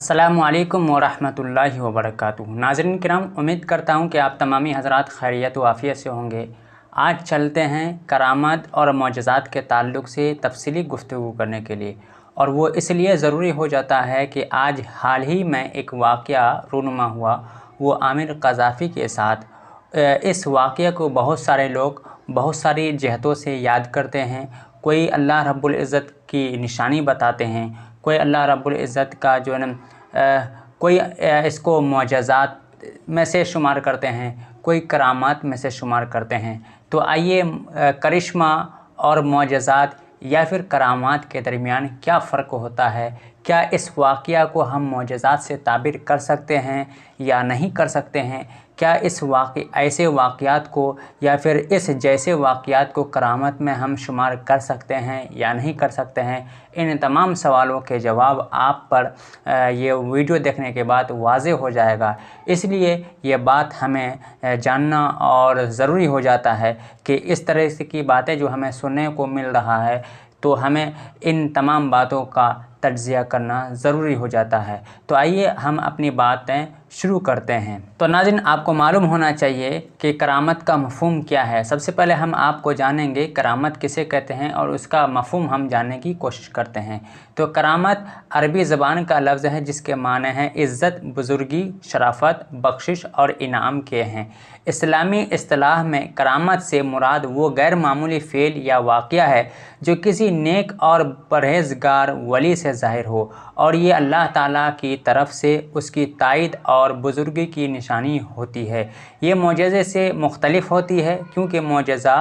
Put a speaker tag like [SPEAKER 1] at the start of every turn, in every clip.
[SPEAKER 1] अस्सलामुअलैकुम वरहमतुल्लाहि वबरकातुहू। नाज़रीन किराम, उम्मीद करता हूँ कि आप तमामी हज़रात खैरियत व आफ़ियत से होंगे। आज चलते हैं करामात और मोजज़ात के ताल्लुक़ से तफसीली गुफ्तगू करने के लिए, और वो इसलिए ज़रूरी हो जाता है कि आज हाल ही में एक वाक़या रूनुमा हुआ, वो आमिर क़ज़ाफ़ी के साथ। इस वाक़ये को बहुत सारे लोग बहुत सारी जहतों से याद करते हैं। कोई अल्लाह रब्बुल इज़्ज़त की निशानी बताते हैं, कोई अल्लाह रब्बुल इज़्ज़त का जो है ना कोई इसको मोजज़ात में से शुमार करते हैं, कोई करामात में से शुमार करते हैं। तो आइए करिश्मा और मोजज़ात या फिर करामात के दरमियान क्या फ़र्क होता है, क्या इस वाक़या को हम मोजज़ात से ताबिर कर सकते हैं या नहीं कर सकते हैं, क्या इस ऐसे वाक़यात को या फिर इस जैसे वाक़यात को करामत में हम शुमार कर सकते हैं या नहीं कर सकते हैं। इन तमाम सवालों के जवाब आप पर ये वीडियो देखने के बाद वाज़े हो जाएगा। इसलिए ये बात हमें जानना और ज़रूरी हो जाता है कि इस तरह से की बातें जो हमें सुनने को मिल रहा है, तो हमें इन तमाम बातों का तज्ज़िया करना ज़रूरी हो जाता है। तो आइए हम अपनी बातें शुरू करते हैं। तो नाज़रीन, आपको मालूम होना चाहिए कि करामत का मफ़हूम क्या है। सबसे पहले हम आपको जानेंगे करामत किसे कहते हैं और उसका मफ़हूम हम जानने की कोशिश करते हैं। तो करामत अरबी ज़बान का लफ्ज़ है जिसके माने हैं इज़्ज़त, बुज़ुर्गी, शराफ़त, बख्शिश और इनाम के हैं। इस्लामी इस्तिलाह में करामत से मुराद वो गैर मामूली फ़ेल या वाक़या है जो किसी नेक और परहेज़गार वली से ज़ाहिर हो, और ये अल्लाह ताला की तरफ से उसकी ताईद और बुज़ुर्गी की निशानी होती है। ये मोजज़े से मुख्तलिफ़ होती है क्योंकि मोजज़ा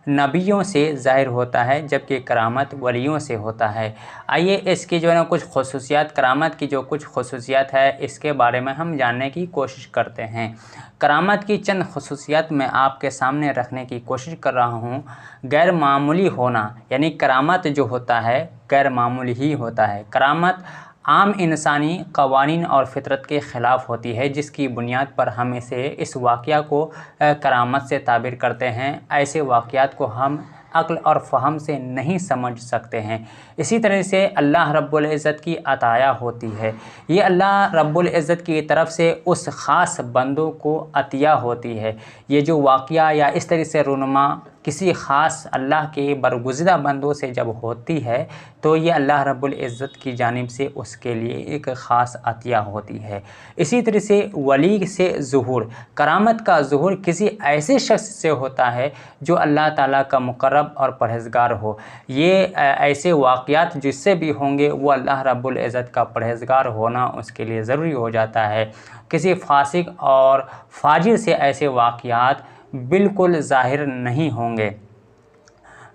[SPEAKER 1] नबियों से ज़ाहिर होता है जबकि करामत वलियों से होता है। आइए इसकी जो है ना कुछ ख़ुसूसियात, करामत की जो कुछ ख़ुसूसियात है इसके बारे में हम जानने की कोशिश करते हैं। करामत की चंद ख़ुसूसियात मैं आपके सामने रखने की कोशिश कर रहा हूँ। गैर मामूली होना, यानी करामत जो होता है गैर मामूली ही होता है। करामत आम इंसानी क़वानीन और फ़ितरत के ख़िलाफ़ होती है, जिसकी बुनियाद पर हम इस वाक़या को करामत से ताबिर करते हैं। ऐसे वाक़यात को हम अक्ल और फ़हम से नहीं समझ सकते हैं। इसी तरह से अल्लाह रब्बुल इज़्ज़त की अताया होती है। ये अल्लाह रब्बुल इज़्ज़त की तरफ से उस ख़ास बंदों को अतिया होती है। ये जो वाक़या या इस तरह से रुनमा किसी ख़ास अल्लाह के बरगुज़िदा बंदों से जब होती है, तो ये अल्लाह रब्बुल इज़्ज़त की जानिब से उसके लिए एक ख़ास अतिया होती है। इसी तरह से वली से ज़ुहूर, करामत का ज़ुहूर किसी ऐसे शख्स से होता है जो अल्लाह ताला का मुक़र्रब और परहेज़गार हो। ये ऐसे वाक़यात जिससे भी होंगे वो अल्लाह रब्बुल इज़्ज़त का परहेज़गार होना उसके लिए ज़रूरी हो जाता है। किसी फासिक और फाजिर से ऐसे वाक़यात बिल्कुल ज़ाहिर नहीं होंगे।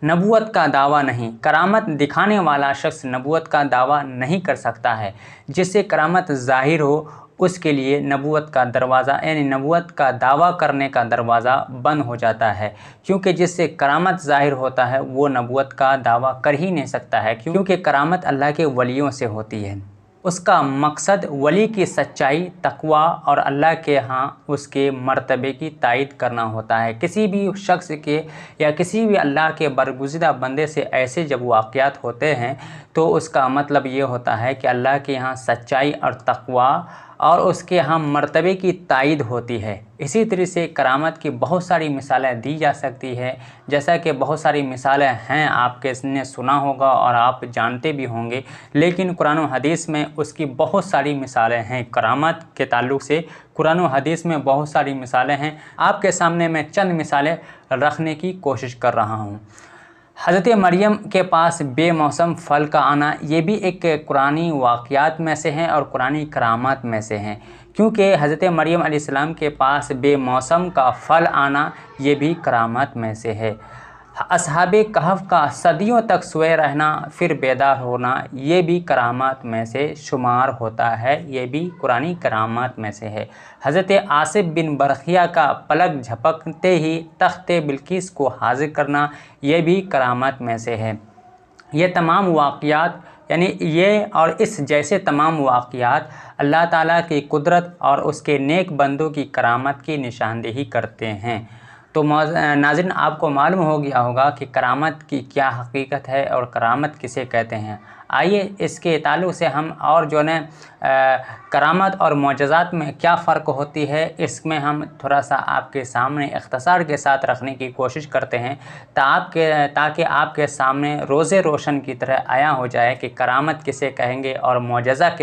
[SPEAKER 1] नबूवत का दावा नहीं, करामत दिखाने वाला शख्स नबूवत का दावा नहीं कर सकता है। जिससे करामत ज़ाहिर हो उसके लिए नबूवत का दरवाज़ा, यानी नबूवत का दावा करने का दरवाज़ा बंद हो जाता है, क्योंकि जिससे करामत ज़ाहिर होता है वो नबूवत का दावा कर ही नहीं सकता है, क्योंकि करामत अल्लाह के वलियों से होती है। उसका मकसद वली की सच्चाई, तक़वा और अल्लाह के यहाँ उसके मर्तबे की तायीद करना होता है। किसी भी शख्स के या किसी भी अल्लाह के बरगुज़िदा बंदे से ऐसे जब वाक़यात होते हैं तो उसका मतलब ये होता है कि अल्लाह के यहाँ सच्चाई और तक़वा और उसके यहाँ मर्तबे की तायीद होती है। इसी तरह से करामत की बहुत सारी मिसालें दी जा सकती है, जैसा कि बहुत सारी मिसालें हैं, आपने सुना होगा और आप जानते भी होंगे, लेकिन कुरान व हदीस में उसकी बहुत सारी मिसालें हैं। करामत के ताल्लुक़ से कुरान व हदीस में बहुत सारी मिसालें हैं। आपके सामने मैं चंद मिसालें रखने की कोशिश कर रहा हूँ। हज़रत मरियम के पास बेमौसम फल का आना, ये भी एक कुरानी वाक़यात में से हैं और कुरानी करामात में से हैं, क्योंकि हज़रत मरियम अलैहिस्सलाम के पास बेमौसम का फल आना ये भी करामात में से है। असहाबे कहफ़ का सदियों तक सोए रहना फिर बेदार होना, ये भी करामात में से शुमार होता है, ये भी कुरानी करामात में से है। हज़रत आसिफ बिन बरखिया का पलक झपकते ही तख्ते बिल्किस को हाज़िर करना, ये भी करामात में से है। ये तमाम वाक़यात, यानी ये और इस जैसे तमाम वाक़यात अल्लाह ताला की कुदरत और उसके नेक बंदों की करामत की निशानदेही करते हैं। तो नाज़रीन, आपको मालूम हो गया होगा कि करामत की क्या हकीकत है और करामत किसे कहते हैं। आइए इसके ताल्लुक़ से हम और जो है करामत और मोजज़ात में क्या फ़र्क होती है, इसमें हम थोड़ा सा आपके सामने इख्तिसार के साथ रखने की कोशिश करते हैं ताकि आपके सामने रोज़े रोशन की तरह आया हो जाए कि करामत किसे कहेंगे और मोजज़ा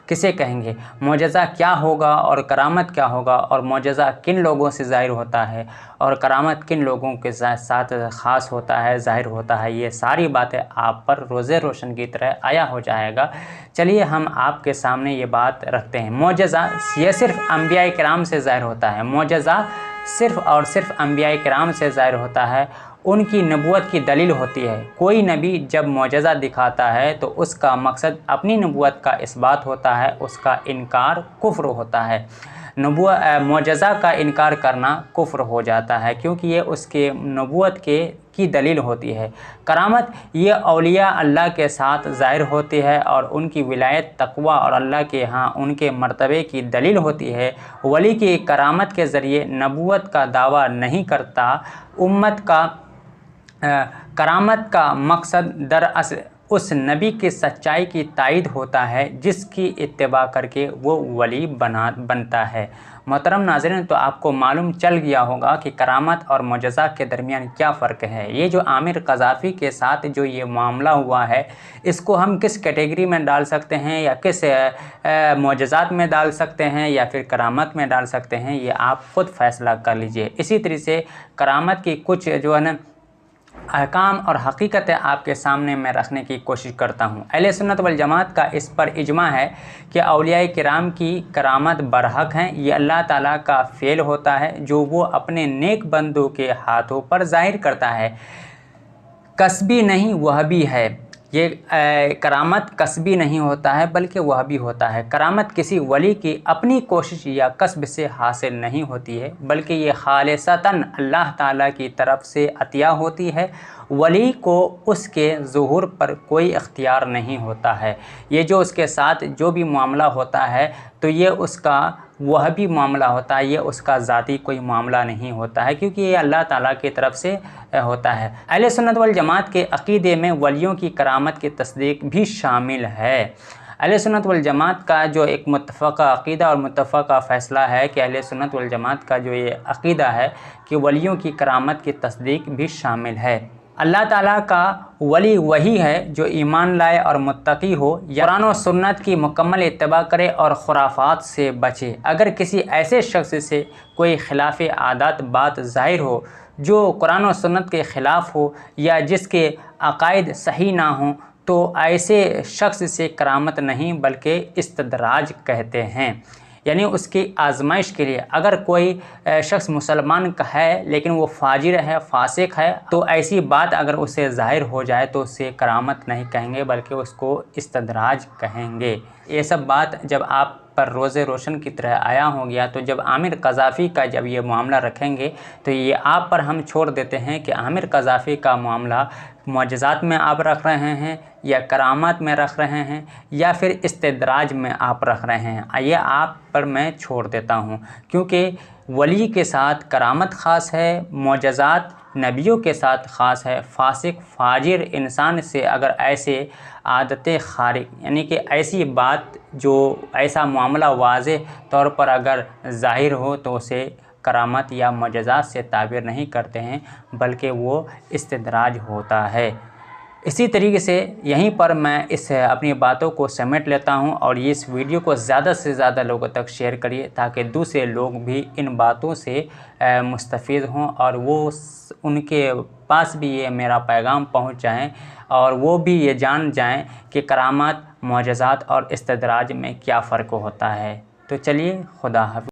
[SPEAKER 1] किसे कहेंगे, मोजज़ा क्या होगा और करामत क्या होगा, और मोजज़ा किन लोगों से ज़ाहिर होता है और करामत किन लोगों के साथ ख़ास होता है, ज़ाहिर होता है। ये सारी बातें आप पर रोज़े रोशन की तरह आया हो जाएगा। चलिए हम आपके सामने ये बात रखते हैं। मोजज़ा ये सिर्फ़ अंबिया किराम से ज़ाहिर होता है। मोजज़ा सिर्फ़ और सिर्फ़ अंबिया किराम से ज़ाहिर होता है, उनकी नबूवत की दलील होती है। कोई नबी जब मोजज़ा दिखाता है तो उसका मकसद अपनी नबूवत का इस्बात होता है, उसका इनकार कुफ्र होता है। मोजज़ा का इनकार करना कुफ्र हो जाता है क्योंकि ये उसके नबूवत की दलील होती है। करामत ये औलिया अल्लाह के साथ ज़ाहिर होती है और उनकी विलायत, तक़वा और अल्लाह के यहाँ उनके मर्तबे की दलील होती है। वली की करामत के ज़रिए नबूवत का दावा नहीं करता। उम्मत का करामत का मकसद दरअसल उस नबी की सच्चाई की तायीद होता है जिसकी इत्तिबा करके वो वली बनता है। मोहतरम नाज़रीन, तो आपको मालूम चल गया होगा कि करामत और मोजज़ा के दरमियान क्या फ़र्क है। ये जो आमिर क़ज़ाफ़ी के साथ जो ये मामला हुआ है, इसको हम किस कैटेगरी में डाल सकते हैं या किस मोजज़ात में डाल सकते हैं या फिर करामत में डाल सकते हैं, ये आप ख़ुद फ़ैसला कर लीजिए। इसी तरह से करामत की कुछ जो है ना अहकाम और हकीकतें आपके सामने मैं रखने की कोशिश करता हूँ। अहले सुन्नत वल जमात का इस पर इजमा है कि औलिया किराम की करामत बरहक हैं। ये अल्लाह ताला का फ़ेल होता है जो वो अपने नेक बंदों के हाथों पर ज़ाहिर करता है। कसबी नहीं, वह भी है। ये करामत कसबी नहीं होता है बल्कि वह भी होता है। करामत किसी वली की अपनी कोशिश या कसब से हासिल नहीं होती है बल्कि ये खालिसतन अल्लाह ताला की तरफ से अतिया होती है। वली को उसके ज़ुहूर पर कोई इख्तियार नहीं होता है। ये जो उसके साथ जो भी मामला होता है तो ये उसका वह भी मामला होता है, ये उसका ज़ाती कोई मामला नहीं होता है क्योंकि ये अल्लाह ताला की तरफ से होता है। अहले सुन्नत वल जमात के अक़ीदे में वलियों की करामत की तस्दीक भी शामिल है। अहले सुन्नत वल जमात का जो एक मुत्तफ़क़ा अक़ीदा और मुत्तफ़क़ा फ़ैसला है कि अहले सुन्नत वल जमात का जो ये अक़ीदा है कि वलियों की करामत की तस्दीक भी शामिल है। अल्लाह ताला का वली वही है जो ईमान लाए और मुत्तकी हो, कुरान और सुन्नत की मुकम्मल इत्तिबा करे और खुराफात से बचे। अगर किसी ऐसे शख्स से कोई खिलाफ आदत बात ज़ाहिर हो जो कुरान और सुन्नत के ख़िलाफ़ हो या जिसके अक़ाइद सही ना हों तो ऐसे शख्स से करामत नहीं बल्कि इस्तदराज कहते हैं, यानी उसकी आजमाइश के लिए। अगर कोई शख्स मुसलमान का है लेकिन वो फाजिर है, फासिक है, तो ऐसी बात अगर उसे ज़ाहिर हो जाए तो उसे करामत नहीं कहेंगे बल्कि उसको इस्तदराज कहेंगे। ये सब बात जब आप पर रोज़े रोशन की तरह आया हो गया तो जब आमिर क़ज़ाफ़ी का जब ये मामला रखेंगे तो ये आप पर हम छोड़ देते हैं कि आमिर क़ज़ाफ़ी का मामला मोजज़ात में आप रख रहे हैं या करामत में रख रहे हैं या फिर इस्तदराज में आप रख रहे हैं। ये आप पर मैं छोड़ देता हूँ क्योंकि वली के साथ करामत ख़ास है, मोजज़ात नबियों के साथ ख़ास है। फासिक फाजिर इंसान से अगर ऐसे आदतें खारिक यानी कि ऐसी बात जो ऐसा मामला वाज़ेह तौर पर अगर ज़ाहिर हो तो उसे करामत या मोजज़ात से ताबीर नहीं करते हैं बल्कि वो इस्तदराज होता है। इसी तरीके से यहीं पर मैं इस अपनी बातों को समेट लेता हूं और इस वीडियो को ज़्यादा से ज़्यादा लोगों तक शेयर करिए ताकि दूसरे लोग भी इन बातों से मुस्तफ़ीद हों और वो उनके पास भी ये मेरा पैगाम पहुंच जाएं और वो भी ये जान जाएं कि करामत, मोजज़ात और इस्तदराज में क्या फ़र्क होता है। तो चलिए, खुदा हाफ़िज़।